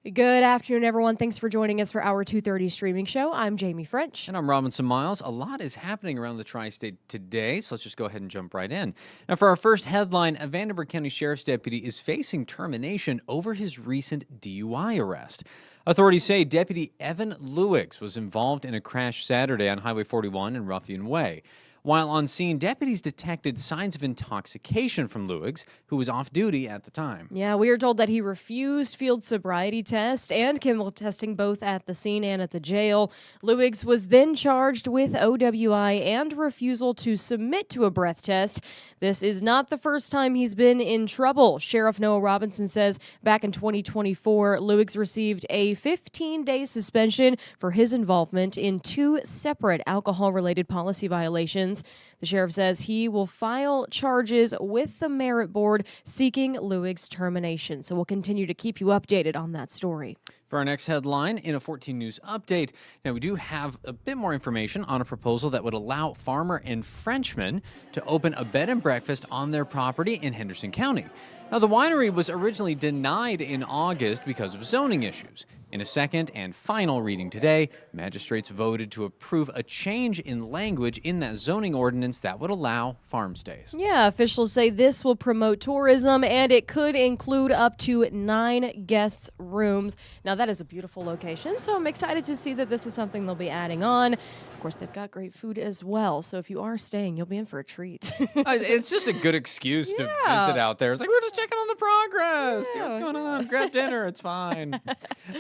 Good afternoon, everyone. Thanks for joining us for our 2:30 streaming show. I'm Jamie French. And I'm Robinson Miles. A lot is happening around the tri-state today, so let's just go ahead and jump right in. Now, for our first headline, a Vanderburgh County Sheriff's deputy is facing termination over his recent DUI arrest. Authorities say Deputy Evan Lewigs was involved in a crash Saturday on Highway 41 in Ruffian Way. While on scene, deputies detected signs of intoxication from Lewigs, who was off duty at the time. Yeah, we are told that he refused field sobriety tests and chemical testing both at the scene and at the jail. Lewigs was then charged with OWI and refusal to submit to a breath test. This is not the first time he's been in trouble. Sheriff Noah Robinson says back in 2024, Lewigs received a 15-day suspension for his involvement in two separate alcohol-related policy violations. The sheriff says he will file charges with the merit board seeking Lewigs' termination. So we'll continue to keep you updated on that story. For our next headline, in a 14 News update, now we do have a bit more information on a proposal that would allow Farmer and Frenchman to open a bed and breakfast on their property in Henderson County. Now, the winery was originally denied in August because of zoning issues. In a second and final reading today, magistrates voted to approve a change in language in that zoning ordinance that would allow farm stays. Yeah, officials say this will promote tourism, and it could include up to 9 guest rooms. Now, that is a beautiful location, so I'm excited to see that this is something they'll be adding on. Of course, they've got great food as well, so if you are staying, you'll be in for a treat. It's just a good excuse to visit out there. It's like, we're just checking on the progress. See what's going on. Grab dinner. It's fine.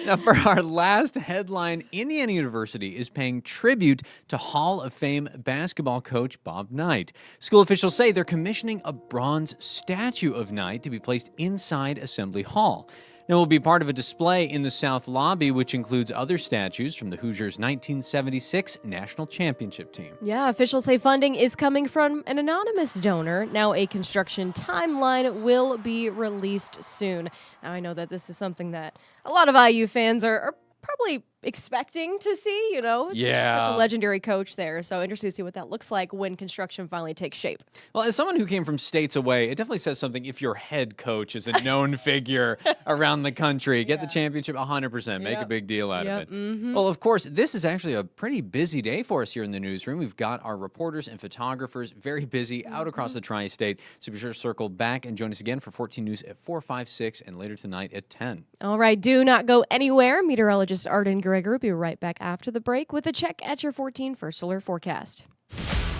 Now, for our last headline, Indiana University is paying tribute to Hall of Fame basketball coach Bob Knight. School officials say they're commissioning a bronze statue of Knight to be placed inside Assembly Hall. Now, it will be part of a display in the South Lobby, which includes other statues from the Hoosiers' 1976 National Championship team. Yeah, officials say funding is coming from an anonymous donor. Now, a construction timeline will be released soon. Now, I know that this is something that a lot of IU fans are probably expecting to see, such a legendary coach there. So interested to see what that looks like when construction finally takes shape. Well, as someone who came from states away, it definitely says something if your head coach is a known figure around the country. Get the championship 100%. Make a big deal out of it. Mm-hmm. Well, of course, this is actually a pretty busy day for us here in the newsroom. We've got our reporters and photographers very busy out across the tri-state. So be sure to circle back and join us again for 14 News at 4, 5, 6, and later tonight at 10. All right, do not go anywhere. Meteorologist Arden Gregory will be right back after the break with a check at your 14 First Alert forecast.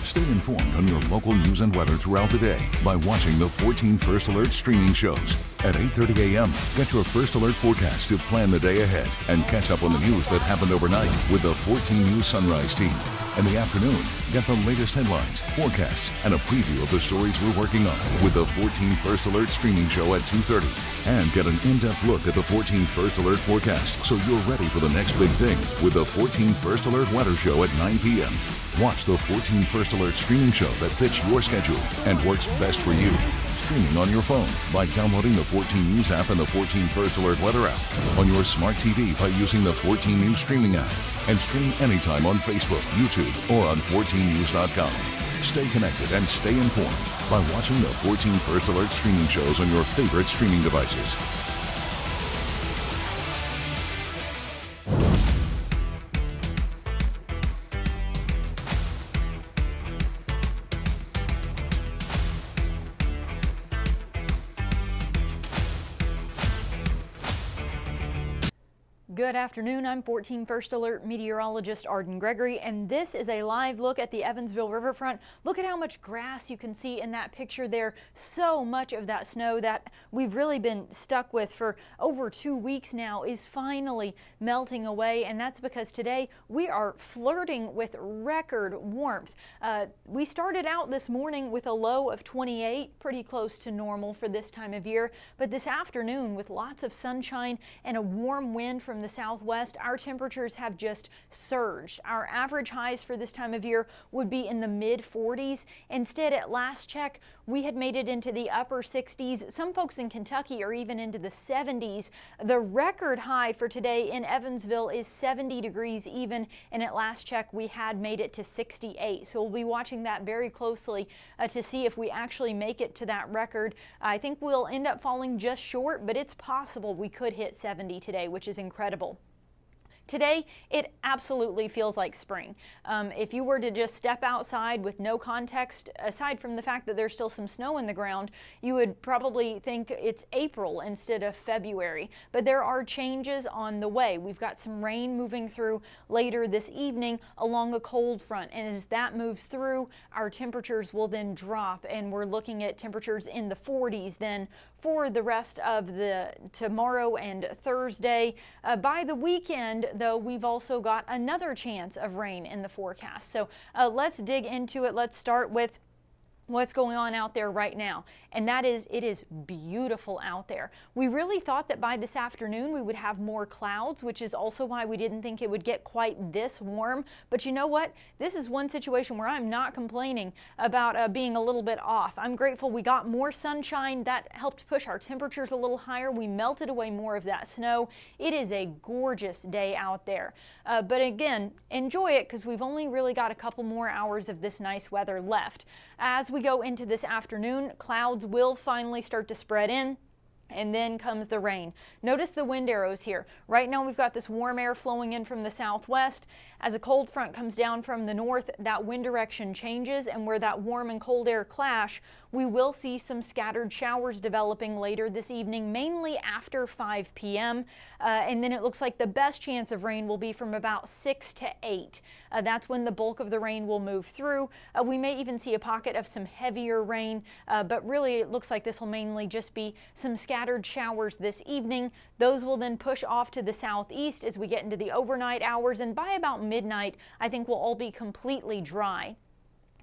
Stay informed on your local news and weather throughout the day by watching the 14 First Alert streaming shows. At 8:30 a.m., get your First Alert forecast to plan the day ahead and catch up on the news that happened overnight with the 14 News Sunrise team. In the afternoon, get the latest headlines, forecasts, and a preview of the stories we're working on with the 14 First Alert streaming show at 2:30. And get an in-depth look at the 14 First Alert forecast so you're ready for the next big thing with the 14 First Alert weather show at 9 p.m. Watch the 14 First Alert streaming show that fits your schedule and works best for you. Streaming on your phone by downloading the 14 News app and the 14 First Alert weather app. On your smart TV by using the 14 News streaming app. And stream anytime on Facebook, YouTube, or on 14news.com. Stay connected and stay informed by watching the 14 First Alert streaming shows on your favorite streaming devices. Good afternoon. I'm 14 First Alert meteorologist Arden Gregory, and this is a live look at the Evansville riverfront. Look at how much grass you can see in that picture there. So much of that snow that we've really been stuck with for over 2 weeks now is finally melting away, and that's because today we are flirting with record warmth. We started out this morning with a low of 28, pretty close to normal for this time of year, but this afternoon with lots of sunshine and a warm wind from the southwest, our temperatures have just surged. Our average highs for this time of year would be in the mid 40s. Instead, at last check, we had made it into the upper 60s. Some folks in Kentucky are even into the 70s. The record high for today in Evansville is 70 degrees even, and at last check, we had made it to 68. So we'll be watching that very closely to see if we actually make it to that record. I think we'll end up falling just short, but it's possible we could hit 70 today, which is incredible. Today, it absolutely feels like spring. If you were to just step outside with no context, aside from the fact that there's still some snow in the ground, you would probably think it's April instead of February. But there are changes on the way. We've got some rain moving through later this evening along a cold front. And as that moves through, our temperatures will then drop. And we're looking at temperatures in the 40s then for the rest of the tomorrow and Thursday. By the weekend, though, we've also got another chance of rain in the forecast. So let's dig into it. Let's start with what's going on out there right now, and that is, it is beautiful out there. We really thought that by this afternoon we would have more clouds, which is also why we didn't think it would get quite this warm. But you know what? This is one situation where I'm not complaining about being a little bit off. I'm grateful we got more sunshine. That helped push our temperatures a little higher. We melted away more of that snow. It is a gorgeous day out there. But again, enjoy it, because we've only really got a couple more hours of this nice weather left. As we go into this afternoon, clouds will finally start to spread in. And then comes the rain. Notice the wind arrows here. Right now we've got this warm air flowing in from the southwest. As a cold front comes down from the north, that wind direction changes, and where that warm and cold air clash, we will see some scattered showers developing later this evening, mainly after 5 p.m. And then it looks like the best chance of rain will be from about 6 to 8. That's when the bulk of the rain will move through. We may even see a pocket of some heavier rain, but really it looks like this will mainly just be some scattered showers this evening. Those will then push off to the southeast as we get into the overnight hours, and by about midnight, I think we'll all be completely dry.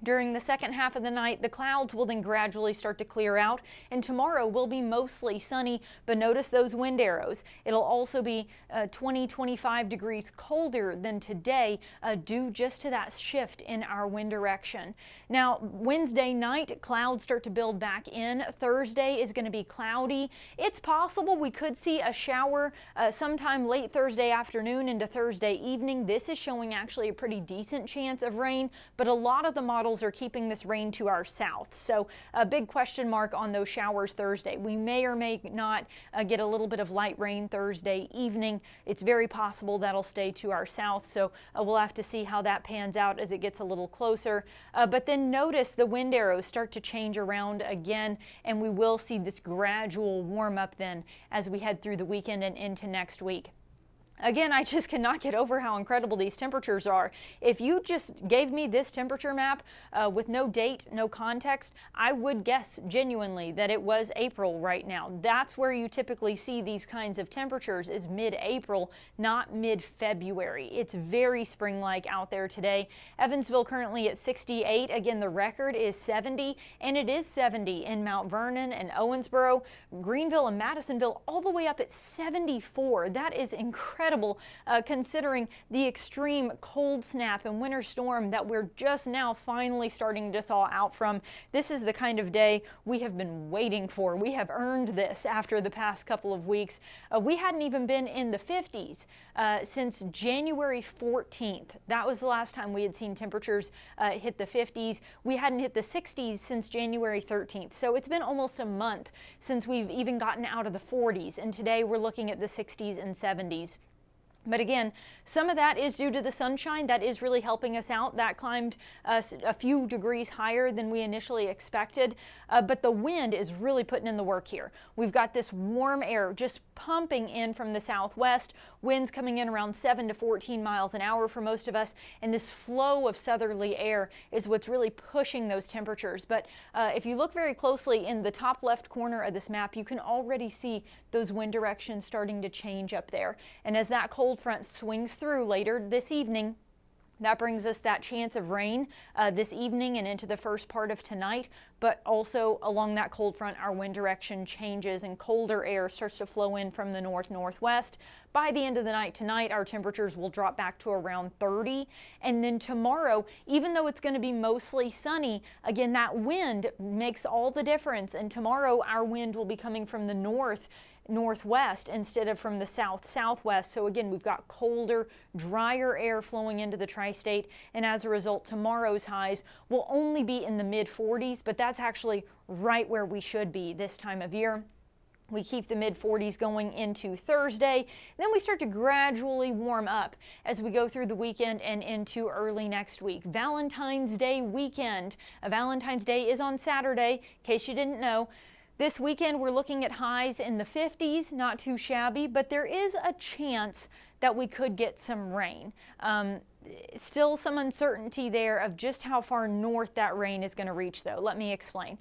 During the second half of the night, the clouds will then gradually start to clear out, and tomorrow will be mostly sunny, but notice those wind arrows. It'll also be 20-25 degrees colder than today due just to that shift in our wind direction. Now, Wednesday night, clouds start to build back in. Thursday is going to be cloudy. It's possible we could see a shower sometime late Thursday afternoon into Thursday evening. This is showing actually a pretty decent chance of rain, but a lot of the models are keeping this rain to our south. So a big question mark on those showers Thursday. We may or may not get a little bit of light rain Thursday evening. It's very possible that'll stay to our south. So we'll have to see how that pans out as it gets a little closer. But then notice the wind arrows start to change around again, and we will see this gradual warm up then as we head through the weekend and into next week. Again, I just cannot get over how incredible these temperatures are. If you just gave me this temperature map with no date, no context, I would guess genuinely that it was April right now. That's where you typically see these kinds of temperatures, is mid-April, not mid-February. It's very spring-like out there today. Evansville currently at 68. Again, the record is 70, and it is 70 in Mount Vernon and Owensboro, Greenville and Madisonville, all the way up at 74. That is incredible. Considering the extreme cold snap and winter storm that we're just now finally starting to thaw out from. This is the kind of day we have been waiting for. We have earned this after the past couple of weeks. We hadn't even been in the 50s since January 14th. That was the last time we had seen temperatures hit the 50s. We hadn't hit the 60s since January 13th. So it's been almost a month since we've even gotten out of the 40s. And today we're looking at the 60s and 70s. But again, some of that is due to the sunshine. That is really helping us out. That climbed a few degrees higher than we initially expected. But the wind is really putting in the work here. We've got this warm air just pumping in from the southwest. Winds coming in around 7 to 14 miles an hour for most of us. And this flow of southerly air is what's really pushing those temperatures. But if you look very closely in the top left corner of this map, you can already see those wind directions starting to change up there. And as that cold front swings through later this evening, That brings us that chance of rain this evening and into the first part of tonight, but also along that cold front, our wind direction changes and colder air starts to flow in from the north-northwest. By the end of the night tonight, our temperatures will drop back to around 30. And then tomorrow, even though it's going to be mostly sunny, again, that wind makes all the difference. And tomorrow, our wind will be coming from the northwest instead of from the southwest. So again, we've got colder, drier air flowing into the tri-state, and as a result, tomorrow's highs will only be in the mid-40s, but that's actually right where we should be this time of year. We keep the mid-40s going into Thursday, then we start to gradually warm up as we go through the weekend and into early next week. Valentine's Day weekend. Valentine's Day is on Saturday, in case you didn't know. This weekend, we're looking at highs in the 50s, not too shabby, but there is a chance that we could get some rain. Still some uncertainty there of just how far north that rain is going to reach, though. Let me explain.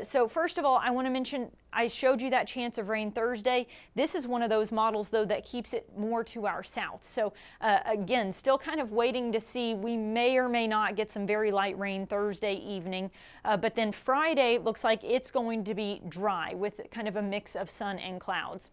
So first of all, I want to mention, I showed you that chance of rain Thursday. This is one of those models, though, that keeps it more to our south. So again, still kind of waiting to see. We may or may not get some very light rain Thursday evening. But then Friday looks like it's going to be dry with kind of a mix of sun and clouds.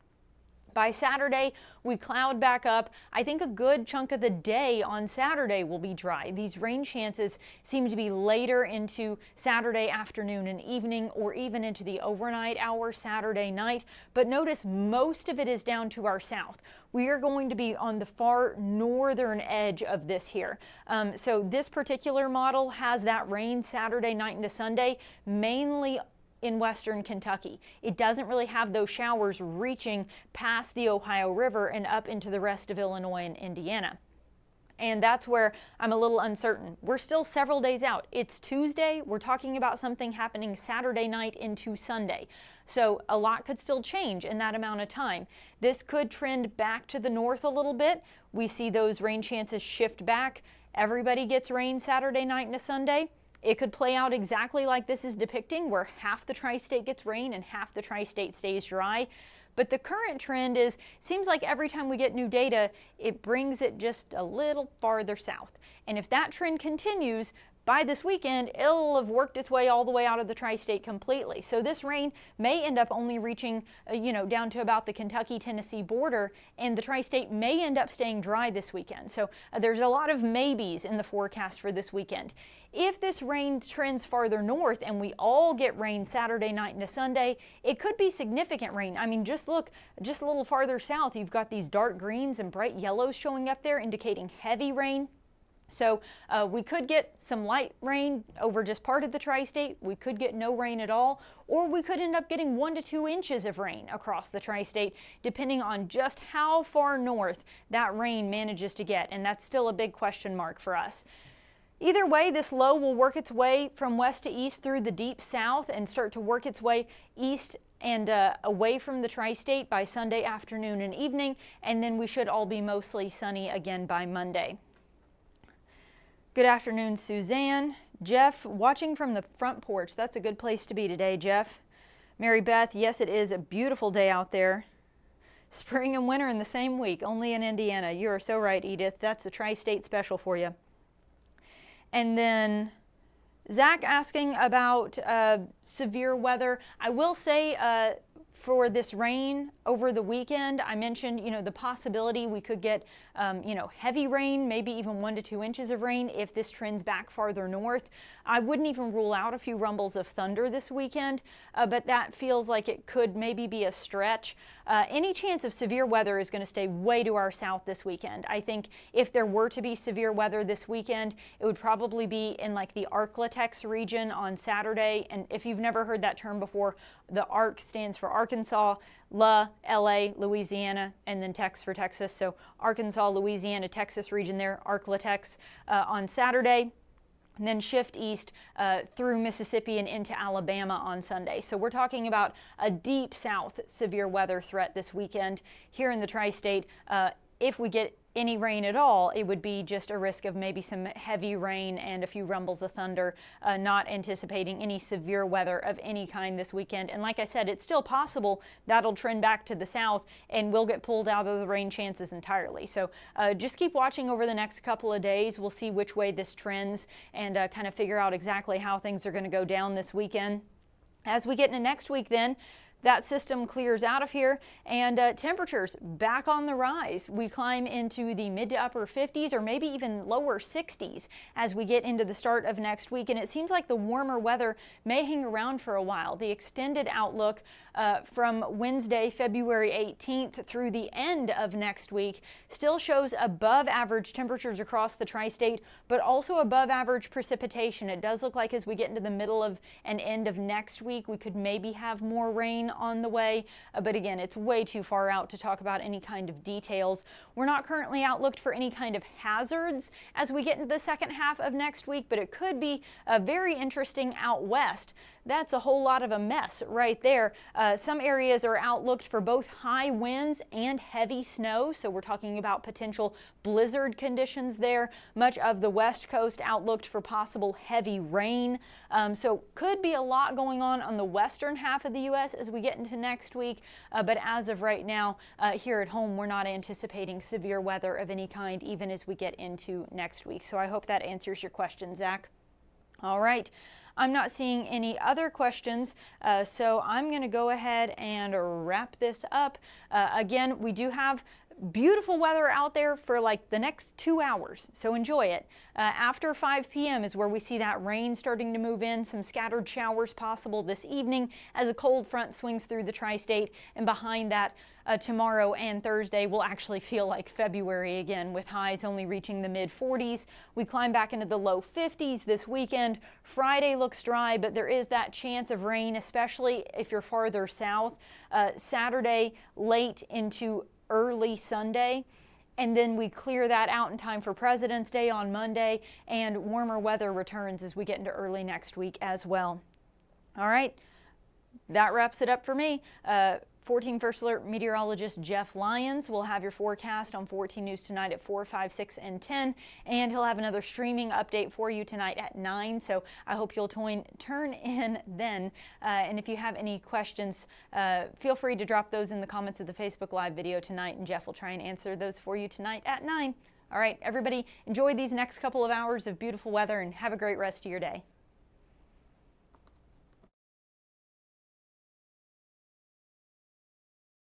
By Saturday, we cloud back up. I think a good chunk of the day on Saturday will be dry. These rain chances seem to be later into Saturday afternoon and evening, or even into the overnight hour Saturday night. But notice most of it is down to our south. We are going to be on the far northern edge of this here. So this particular model has that rain Saturday night into Sunday, mainly in western Kentucky. It doesn't really have those showers reaching past the Ohio River and up into the rest of Illinois and Indiana. And that's where I'm a little uncertain. We're still several days out. It's Tuesday. We're talking about something happening Saturday night into Sunday. So a lot could still change in that amount of time. This could trend back to the north a little bit. We see those rain chances shift back. Everybody gets rain Saturday night into Sunday. It could play out exactly like this is depicting, where half the tri-state gets rain and half the tri-state stays dry. But the current trend seems like every time we get new data, it brings it just a little farther south. And if that trend continues, by this weekend, it'll have worked its way all the way out of the tri-state completely. So this rain may end up only reaching, down to about the Kentucky-Tennessee border, and the tri-state may end up staying dry this weekend. So there's a lot of maybes in the forecast for this weekend. If this rain trends farther north and we all get rain Saturday night into Sunday, it could be significant rain. I mean, just look, just a little farther south, you've got these dark greens and bright yellows showing up there, indicating heavy rain. So we could get some light rain over just part of the tri-state. We could get no rain at all, or we could end up getting 1 to 2 inches of rain across the tri-state, depending on just how far north that rain manages to get. And that's still a big question mark for us. Either way, this low will work its way from west to east through the deep south and start to work its way east and away from the tri-state by Sunday afternoon and evening, and then we should all be mostly sunny again by Monday. Good afternoon, Suzanne. Jeff, watching from the front porch. That's a good place to be today, Jeff. Mary Beth, yes, it is a beautiful day out there. Spring and winter in the same week, only in Indiana. You are so right, Edith. That's a tri-state special for you. And then Zach asking about severe weather. I will say for this rain over the weekend, I mentioned, the possibility we could get, heavy rain, maybe even 1 to 2 inches of rain if this trends back farther north. I wouldn't even rule out a few rumbles of thunder this weekend, but that feels like it could maybe be a stretch. Any chance of severe weather is going to stay way to our south this weekend. I think if there were to be severe weather this weekend, it would probably be in like the Arklatex region on Saturday. And if you've never heard that term before, the ARC stands for Arkansas, LA, Louisiana, and then Tex for Texas. So Arkansas, Louisiana, Texas region there, Arklatex on Saturday. And then shift east through Mississippi and into Alabama on Sunday. So we're talking about a deep south severe weather threat this weekend here in the tri-state. if we get any rain at all, it would be just a risk of maybe some heavy rain and a few rumbles of thunder, not anticipating any severe weather of any kind this weekend. And like I said, it's still possible that'll trend back to the south and we'll get pulled out of the rain chances entirely. So just keep watching over the next couple of days. We'll see which way this trends and kind of figure out exactly how things are going to go down this weekend. As we get into next week then, that system clears out of here and temperatures back on the rise. We climb into the mid to upper 50s or maybe even lower 60s as we get into the start of next week. And it seems like the warmer weather may hang around for a while. The extended outlook from Wednesday, February 18th through the end of next week still shows above average temperatures across the tri-state, but also above average precipitation. It does look like as we get into the middle of and end of next week, we could maybe have more rain on the way, but again, it's way too far out to talk about any kind of details. We're not currently outlooked for any kind of hazards as we get into the second half of next week, but it could be very interesting out west. That's a whole lot of a mess right there. Some areas are outlooked for both high winds and heavy snow, so we're talking about potential blizzard conditions there. Much of the west coast outlooked for possible heavy rain, so could be a lot going on the western half of the U.S. as we get into next week, but as of right now, here at home, we're not anticipating severe weather of any kind even as we get into next week. So I hope that answers your question, Zach. All right. I'm not seeing any other questions, so I'm going to go ahead and wrap this up. Again, we do have beautiful weather out there for like the next 2 hours, so enjoy it. After 5 p.m. is where we see that rain starting to move in, some scattered showers possible this evening as a cold front swings through the tri-state, and behind that tomorrow and Thursday will actually feel like February again, with highs only reaching the mid 40s. We climb back into the low 50s this weekend. Friday looks dry, but there is that chance of rain, especially if you're farther south. Saturday late into early Sunday, and then we clear that out in time for President's Day on Monday, and warmer weather returns as we get into early next week as well. All right, that wraps it up for me. 14 First Alert meteorologist Jeff Lyons will have your forecast on 14 News tonight at 4, 5, 6, and 10, and he'll have another streaming update for you tonight at 9, so I hope you'll turn in then. And if you have any questions, feel free to drop those in the comments of the Facebook Live video tonight, and Jeff will try and answer those for you tonight at 9. All right, everybody, enjoy these next couple of hours of beautiful weather and have a great rest of your day.